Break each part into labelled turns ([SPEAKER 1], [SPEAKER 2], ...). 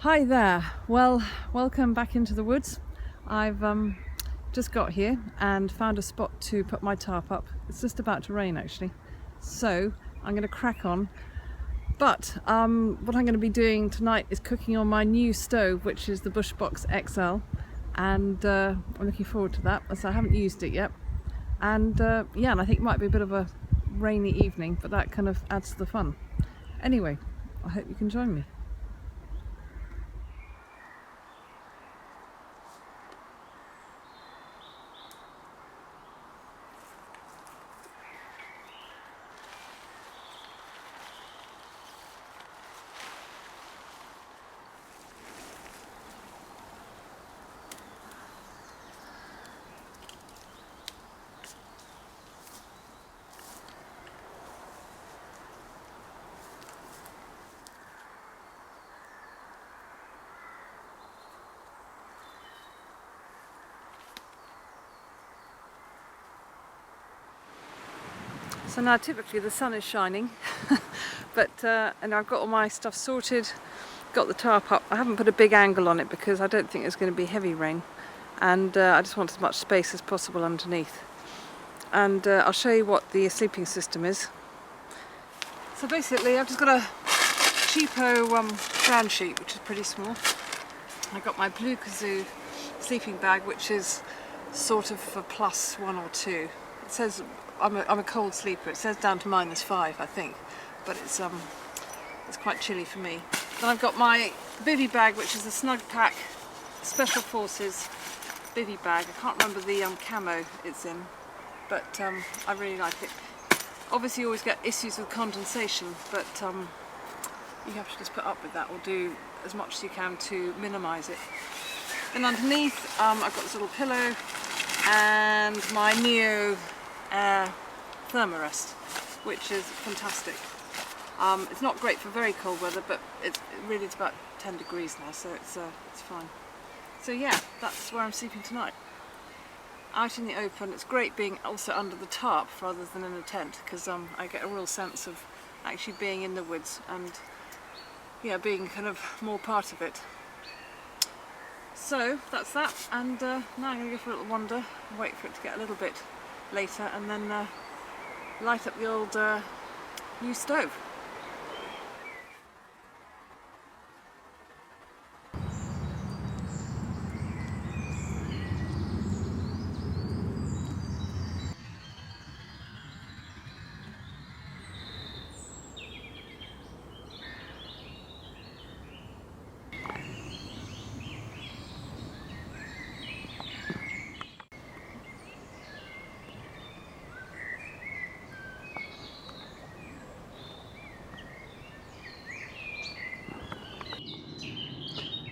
[SPEAKER 1] Hi there. Well, welcome back into the woods. I've just got here and found a spot to put my tarp up. It's just about to rain actually, so I'm going to crack on. But what I'm going to be doing tonight is cooking on my new stove, which is the Bushbox XL, and I'm looking forward to that as I haven't used it yet. And yeah, and I think it might be a bit of a rainy evening, but that kind of adds to the fun. Anyway, I hope you can join me. So now typically the sun is shining, but and I've got all my stuff sorted, got the tarp up. I haven't put a big angle on it because I don't think there's going to be heavy rain, and I just want as much space as possible underneath. And I'll show you what the sleeping system is. So basically I've just got a cheapo ground sheet which is pretty small. I got my Blue Kazoo sleeping bag, which is sort of for +1 or 2. It says I'm a cold sleeper. It says down to -5, I think, but it's quite chilly for me. Then I've got my bivi bag, which is a Snug Pack Special Forces bivi bag. I can't remember the camo it's in, but I really like it. Obviously, you always get issues with condensation, but you have to just put up with that or do as much as you can to minimise it. Then underneath, I've got this little pillow and my Neo Air thermarest, which is fantastic. It's not great for very cold weather, but it's about 10 degrees now, so it's fine. So yeah, that's where I'm sleeping tonight. Out in the open. It's great being also under the tarp rather than in a tent, because I get a real sense of actually being in the woods and yeah, being kind of more part of it. So that's that, and now I'm going to go for a little wander, wait for it to get a little bit later, and then light up the old new stove.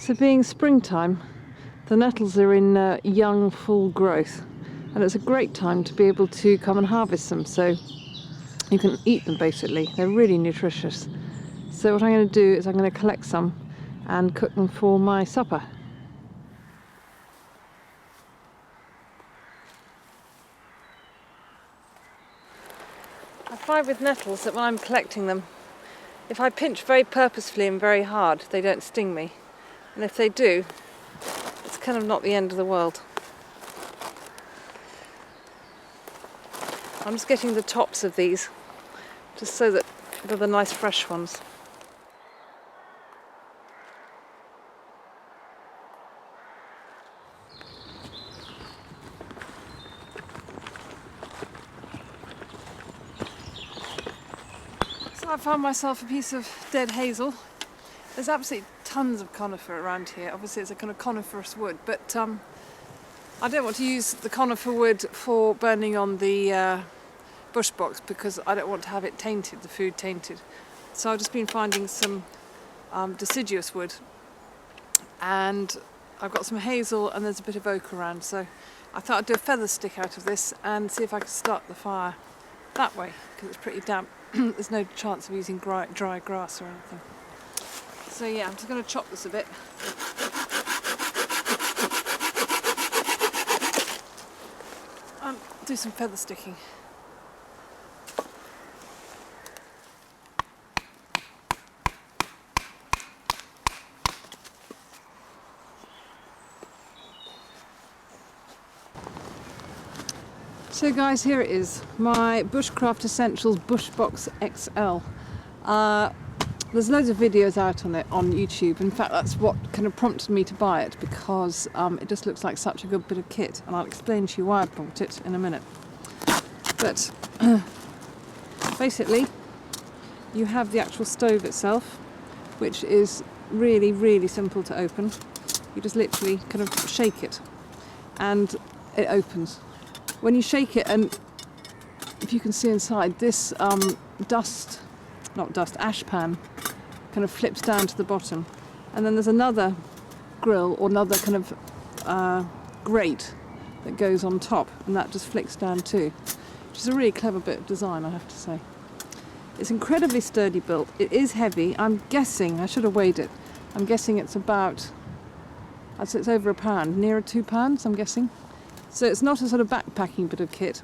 [SPEAKER 1] So being springtime, the nettles are in young, full growth, and it's a great time to be able to come and harvest them, so you can eat them basically. They're really nutritious. So what I'm going to do is I'm going to collect some and cook them for my supper. I find with nettles that when I'm collecting them, if I pinch very purposefully and very hard, they don't sting me. And if they do, it's kind of not the end of the world. I'm just getting the tops of these, just so that they're the nice fresh ones. So I found myself a piece of dead hazel. There's absolutely tons of conifer around here. Obviously it's a kind of coniferous wood, but I don't want to use the conifer wood for burning on the Bushbox because I don't want to have it tainted, the food tainted. So I've just been finding some deciduous wood, and I've got some hazel and there's a bit of oak around, so I thought I'd do a feather stick out of this and see if I could start the fire that way, because it's pretty damp. There's no chance of using dry grass or anything. So yeah, I'm just going to chop this a bit. And do some feather sticking. So guys, here it is, my Bushcraft Essentials Bushbox XL. There's loads of videos out on it on YouTube. In fact, that's what kind of prompted me to buy it, because it just looks like such a good bit of kit, and I'll explain to you why I bought it in a minute. But basically, you have the actual stove itself, which is really, really simple to open. You just literally kind of shake it, and it opens. When you shake it, and if you can see inside, this ash pan kind of flips down to the bottom, and then there's another grill or another kind of grate that goes on top, and that just flicks down too, which is a really clever bit of design, I have to say. It's incredibly sturdy built. It is heavy. I'm guessing, I should have weighed it, I'm guessing it's about, I'd say it's over £1, nearer £2 I'm guessing. So it's not a sort of backpacking bit of kit,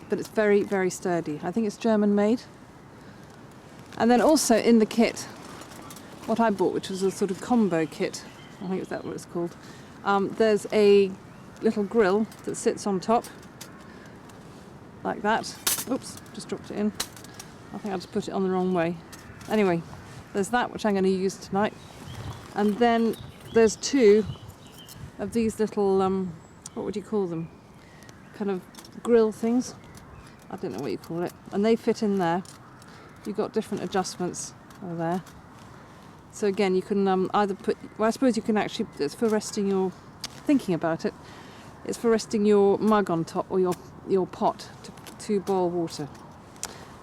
[SPEAKER 1] but it's very, very sturdy. I think it's German made. And then also in the kit, what I bought, which was a sort of combo kit, I think it's that what it's called, there's a little grill that sits on top, like that. Oops, just dropped it in. I think I just put it on the wrong way. Anyway, there's that, which I'm going to use tonight. And then there's two of these little, what would you call them? Kind of grill things. I don't know what you call it. And they fit in there. You've got different adjustments over there. So again, you can either put, well, I suppose you can actually, it's for resting your, thinking about it, it's for resting your mug on top, or your pot to boil water.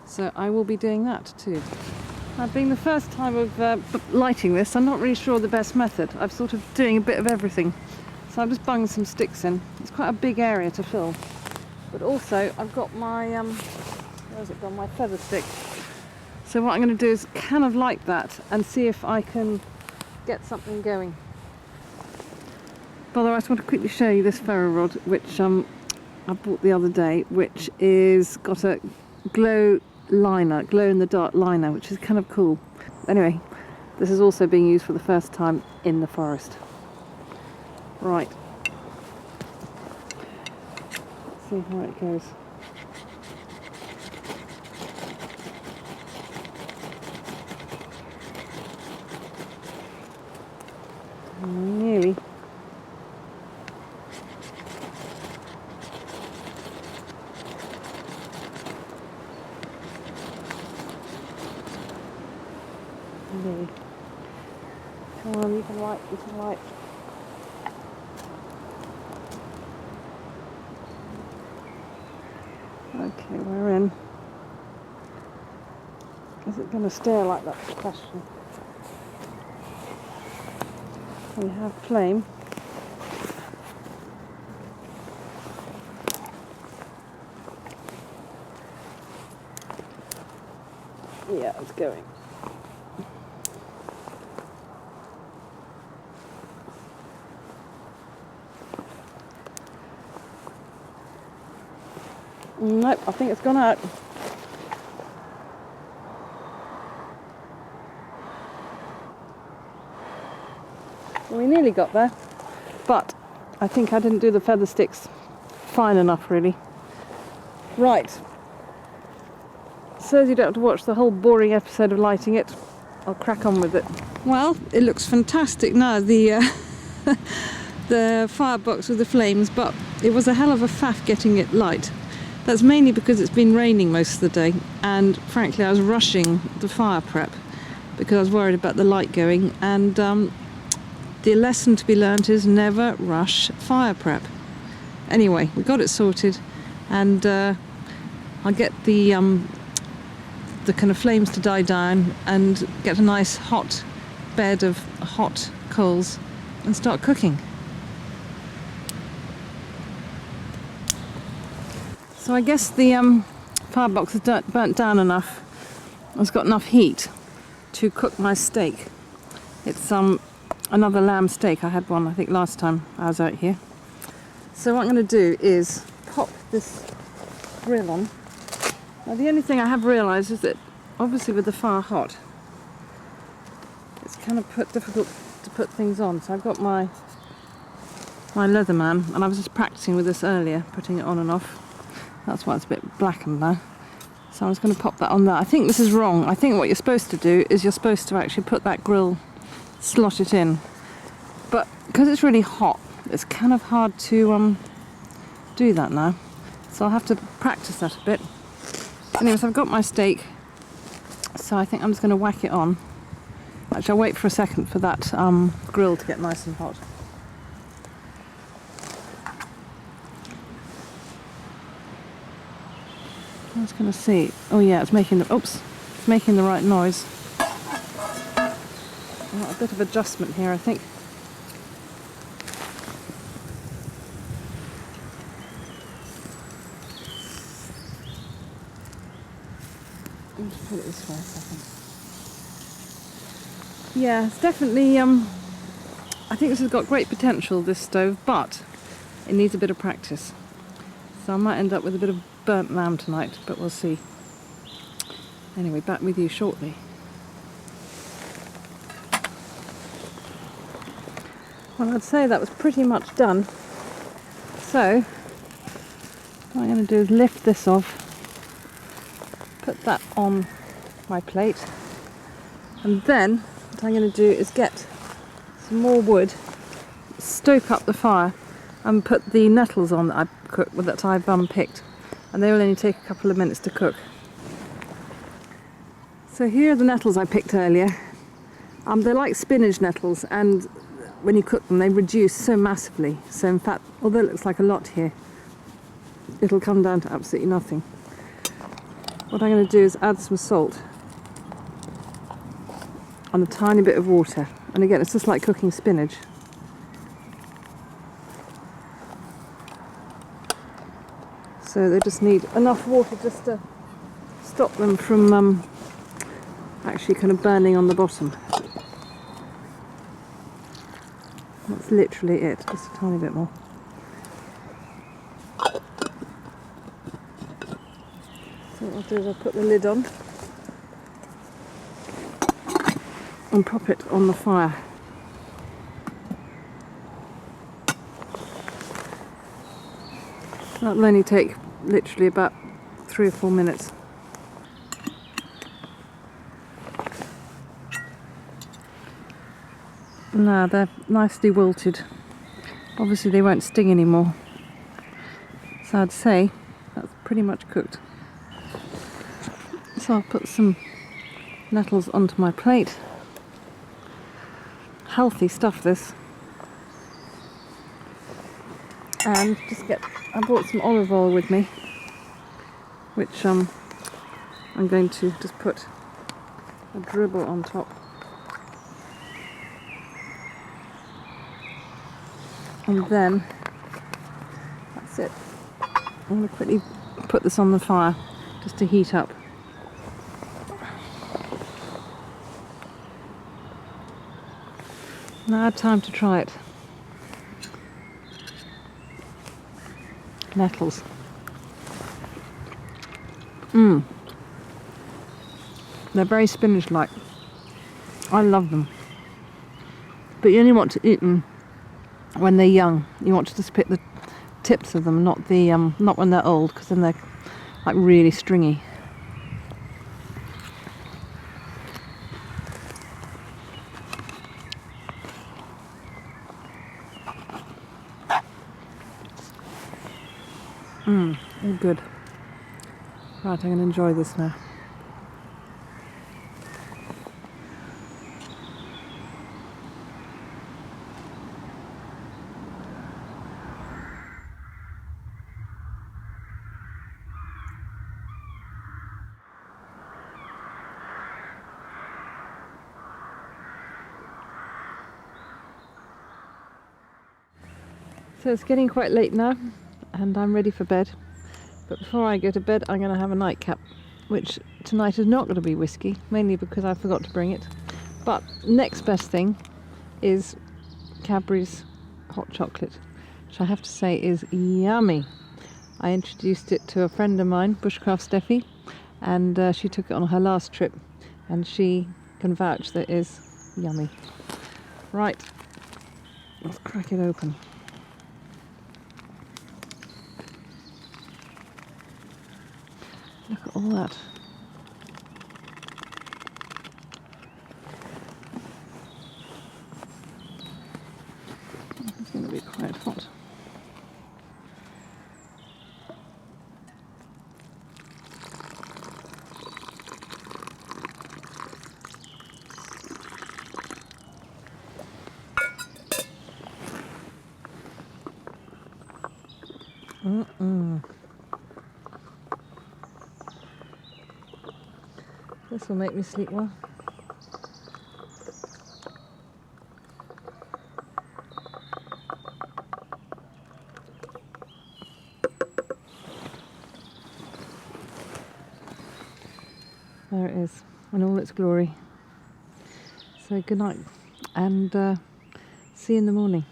[SPEAKER 1] So I will be doing that too. Being the first time of lighting this, I'm not really sure the best method. I'm sort of doing a bit of everything. So I'm just bunging some sticks in. It's quite a big area to fill. But also, I've got my, where's it gone, my feather stick. So what I'm going to do is kind of light that and see if I can get something going. By the way, I just want to quickly show you this ferro rod, which I bought the other day, which is got a glow in the dark liner, which is kind of cool. Anyway, this is also being used for the first time in the forest. Right. Let's see how it goes. Nearly. Nearly. Come on, you can light, you can light. Okay, we're in. Is it going to stay like that? That's the question. We have flame. Yeah, it's going. Nope, I think it's gone out. We nearly got there, but I think I didn't do the feather sticks fine enough, really. Right, so as you don't have to watch the whole boring episode of lighting it, I'll crack on with it. Well, it looks fantastic now, the the firebox with the flames, but it was a hell of a faff getting it light. That's mainly because it's been raining most of the day, and frankly I was rushing the fire prep because I was worried about the light going, and the lesson to be learnt is never rush fire prep. Anyway, we got it sorted, and I'll get the kind of flames to die down and get a nice hot bed of hot coals and start cooking. So I guess the firebox is burnt down enough. It's got enough heat to cook my steak. It's another lamb steak. I had one, I think, last time I was out here. So what I'm going to do is pop this grill on. Now the only thing I have realised is that obviously with the fire hot, it's kind of difficult to put things on. So I've got my Leatherman, and I was just practicing with this earlier, putting it on and off. That's why it's a bit blackened now. So I was going to pop that on there. I think this is wrong. I think what you're supposed to do is you're supposed to actually put that grill, slot it in. But because it's really hot, it's kind of hard to do that now. So I'll have to practice that a bit. Anyways, I've got my steak. So I think I'm just going to whack it on. Actually, I'll wait for a second for that grill to get nice and hot. I was going to see. Oh yeah, it's making the. Oops, it's making the right noise. A bit of adjustment here, I think. Let me just put it this way a second. Yeah, it's definitely. I think this has got great potential, this stove, but it needs a bit of practice. So I might end up with a bit of burnt lamb tonight, but we'll see. Anyway, back with you shortly. Well, I'd say that was pretty much done. So, what I'm going to do is lift this off, put that on my plate, and then what I'm going to do is get some more wood, stoke up the fire, and put the nettles on that I've picked, and they will only take a couple of minutes to cook. So here are the nettles I picked earlier. They're like spinach nettles, and when you cook them they reduce so massively. So in fact, although it looks like a lot here, it'll come down to absolutely nothing. What I'm going to do is add some salt and a tiny bit of water, and again it's just like cooking spinach. So they just need enough water just to stop them from actually kind of burning on the bottom. That's literally it, just a tiny bit more. So what I'll do is I'll put the lid on and pop it on the fire. That'll only take literally about 3 or 4 minutes. Now they're nicely wilted. Obviously they won't sting anymore. So I'd say that's pretty much cooked. So I'll put some nettles onto my plate. Healthy stuff, this. And I brought some olive oil with me, which I'm going to just put a dribble on top. And then that's it. I'm going to quickly put this on the fire just to heat up. Now time to try it. Nettles. They're very spinach-like. I love them. But you only want to eat them when they're young. You want to just pick the tips of them, not when they're old, because then they're like really stringy. All good. Right, I'm going to enjoy this now. So it's getting quite late now, and I'm ready for bed. But before I go to bed, I'm going to have a nightcap, which tonight is not going to be whiskey, mainly because I forgot to bring it. But next best thing is Cadbury's hot chocolate, which I have to say is yummy. I introduced it to a friend of mine, Bushcraft Steffi, and she took it on her last trip, and she can vouch that it is yummy. Right, let's crack it open. all that. It's going to be quite hot. This will make me sleep well. There it is, in all its glory. So good night, and see you in the morning.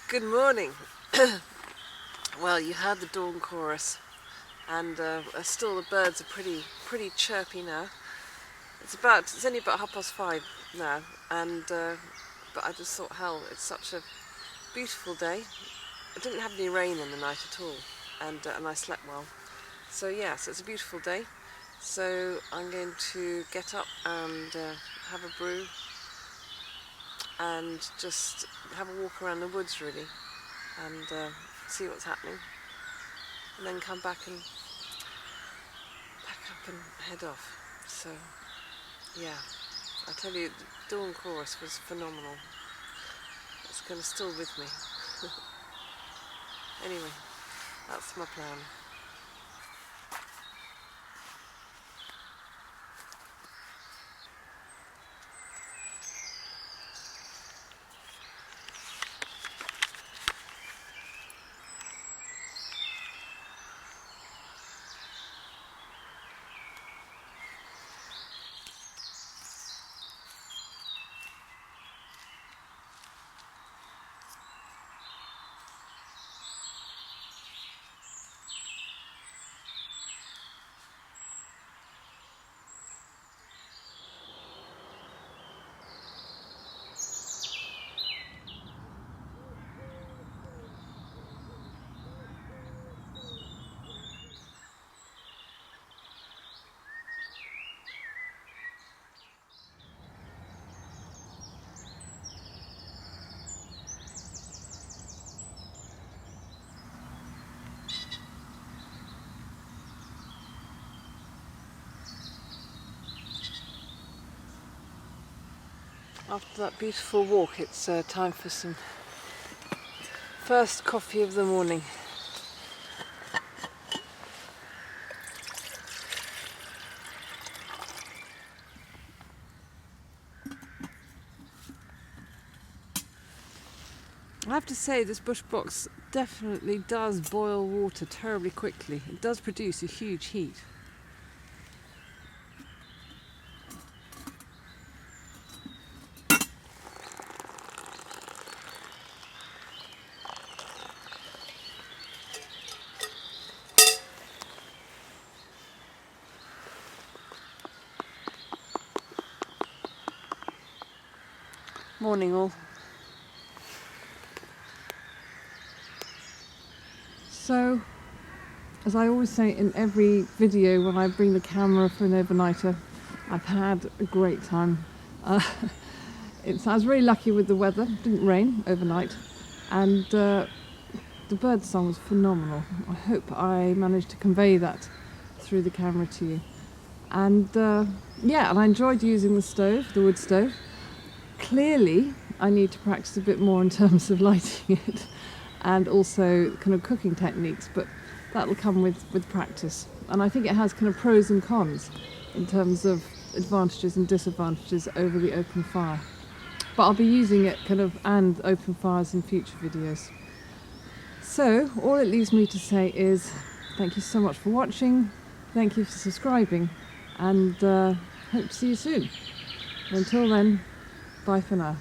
[SPEAKER 1] Good morning. Well, you heard the dawn chorus, and still the birds are pretty chirpy now. It's only about 5:30 now, and but I just thought, hell, it's such a beautiful day. I didn't have any rain in the night at all, and I slept well. So yeah, so it's a beautiful day. So I'm going to get up and have a brew and just have a walk around the woods really, and see what's happening, and then come back and pack up and head off. So yeah, I tell you, the dawn chorus was phenomenal. It's kind of still with me. Anyway, that's my plan. After that beautiful walk, it's time for some first coffee of the morning. I have to say, this Bushbox definitely does boil water terribly quickly. It does produce a huge heat. Morning all. So, as I always say in every video when I bring the camera for an overnighter, I've had a great time. I was really lucky with the weather. It didn't rain overnight, and the bird song was phenomenal. I hope I managed to convey that through the camera to you. And yeah, and I enjoyed using the wood stove. Clearly, I need to practice a bit more in terms of lighting it, and also kind of cooking techniques, but that'll come with practice. And I think it has kind of pros and cons. in terms of advantages and disadvantages over the open fire. But I'll be using it and open fires in future videos. So all it leaves me to say is thank you so much for watching, thank you for subscribing, and hope to see you soon. Until then, bye for now.